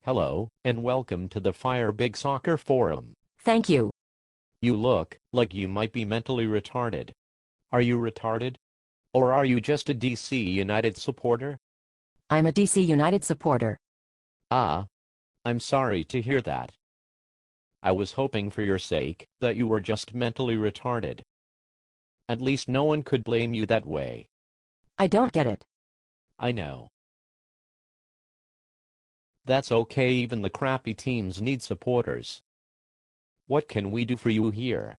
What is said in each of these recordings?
Hello, and welcome to the Fire Big Soccer Forum. Thank you. You look like you might be mentally retarded. Are you retarded? Or are you just a DC United supporter? I'm a DC United supporter. Ah, I'm sorry to hear that. I was hoping for your sake that you were just mentally retarded. At least no one could blame you that way. I don't get it. I know. That's okay, even the crappy teams need supporters. What can we do for you here?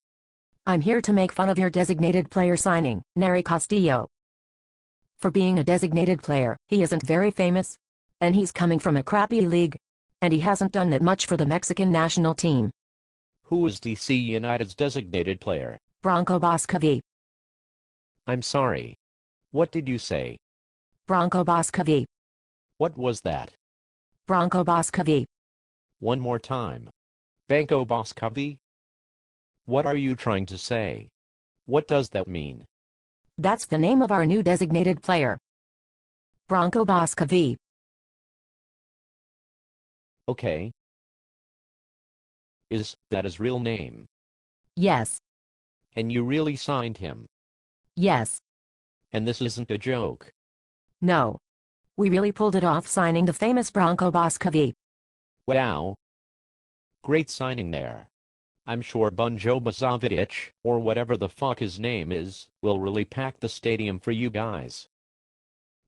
I'm here to make fun of your designated player signing, Nery Castillo. For being a designated player, he isn't very famous. And he's coming from a crappy league. And he hasn't done that much for the Mexican national team. Who is DC United's designated player? Banjo Boscovi. I'm sorry. What did you say? Banjo Boscovi. What was that? Banjo Boscovi. One more time. Banjo Boscovi? What are you trying to say? What does that mean? That's the name of our new designated player. Banjo Boscovi. Okay. Is that his real name? Yes. And you really signed him? Yes. And this isn't a joke? No. We really pulled it off signing the famous Banjo Boscovi. Wow. Great signing there. I'm sure Banjo Bazovic, or whatever the fuck his name is, will really pack the stadium for you guys.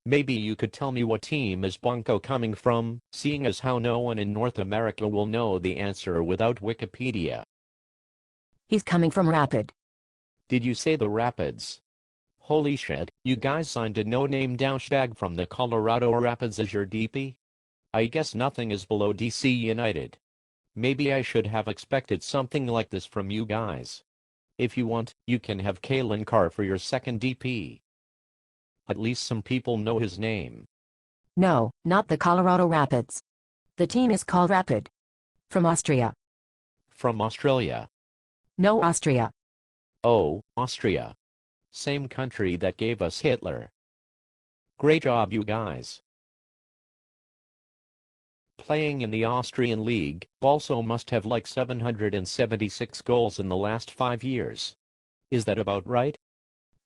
Maybe you could tell me what team is Banjo coming from, seeing as how no one in North America will know the answer without Wikipedia. He's coming from Rapid. Did you say the Rapids? Holy shit, you guys signed a no-name douchebag from the Colorado Rapids as your DP? I guess nothing is below DC United. Maybe I should have expected something like this from you guys. If you want, you can have Kalen Carr for your second DP. At least some people know his name. No, not the Colorado Rapids. The team is called Rapid. From Austria. From Australia. No, Austria. Oh, Austria. Same country that gave us Hitler. Great job, you guys. Playing in the Austrian league, also must have like 776 goals in the last 5 years. Is that about right?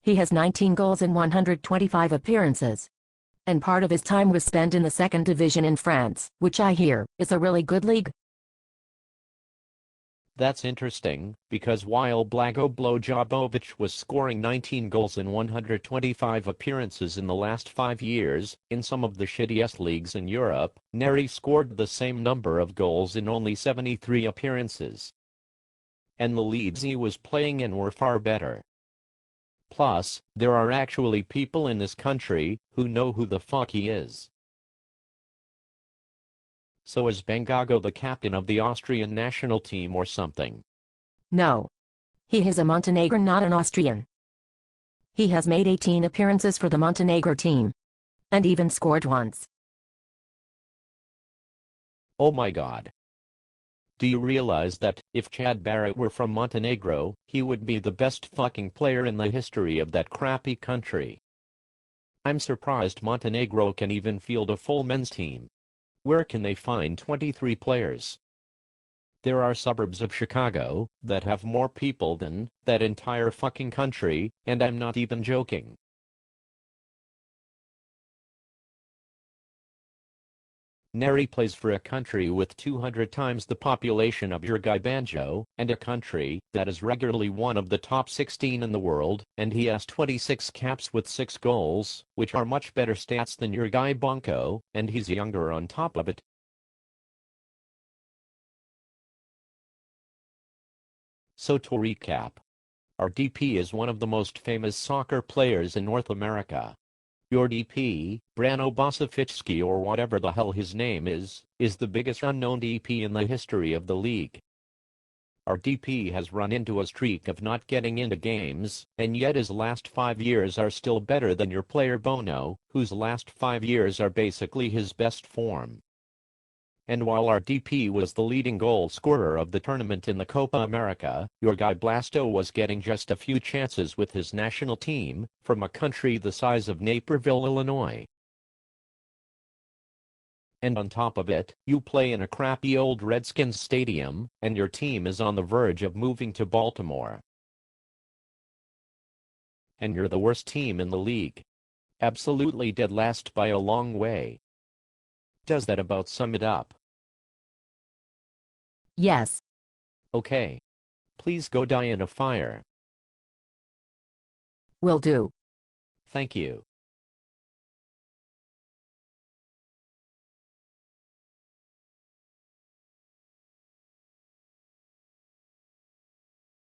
He has 19 goals in 125 appearances. And part of his time was spent in the second division in France, which I hear is a really good league. That's interesting, because while Blago Blowjobovic was scoring 19 goals in 125 appearances in the last 5 years, in some of the shittiest leagues in Europe, Nery scored the same number of goals in only 73 appearances. And the leagues he was playing in were far better. Plus, there are actually people in this country who know who the fuck he is. So is Bangago the captain of the Austrian national team or something? No. He is a Montenegrin, not an Austrian. He has made 18 appearances for the Montenegro team. And even scored once. Oh my god. Do you realize that, if Chad Barrett were from Montenegro, he would be the best fucking player in the history of that crappy country? I'm surprised Montenegro can even field a full men's team. Where can they find 23 players? There are suburbs of Chicago that have more people than that entire fucking country, and I'm not even joking. Nery plays for a country with 200 times the population of your guy Banjo, and a country that is regularly one of the top 16 in the world, and he has 26 caps with 6 goals, which are much better stats than your guy Banjo, and he's younger on top of it. So to recap, our DP is one of the most famous soccer players in North America. Your DP, Brano Bosovitsky or whatever the hell his name is the biggest unknown DP in the history of the league. Our DP has run into a streak of not getting into games, and yet his last 5 years are still better than your player Bono, whose last 5 years are basically his best form. And while our DP was the leading goal scorer of the tournament in the Copa America, your guy Blasto was getting just a few chances with his national team, from a country the size of Naperville, Illinois. And on top of it, you play in a crappy old Redskins stadium, and your team is on the verge of moving to Baltimore. And you're the worst team in the league. Absolutely dead last by a long way. Does that about sum it up? Yes. Okay. Please go die in a fire. Will do. Thank you.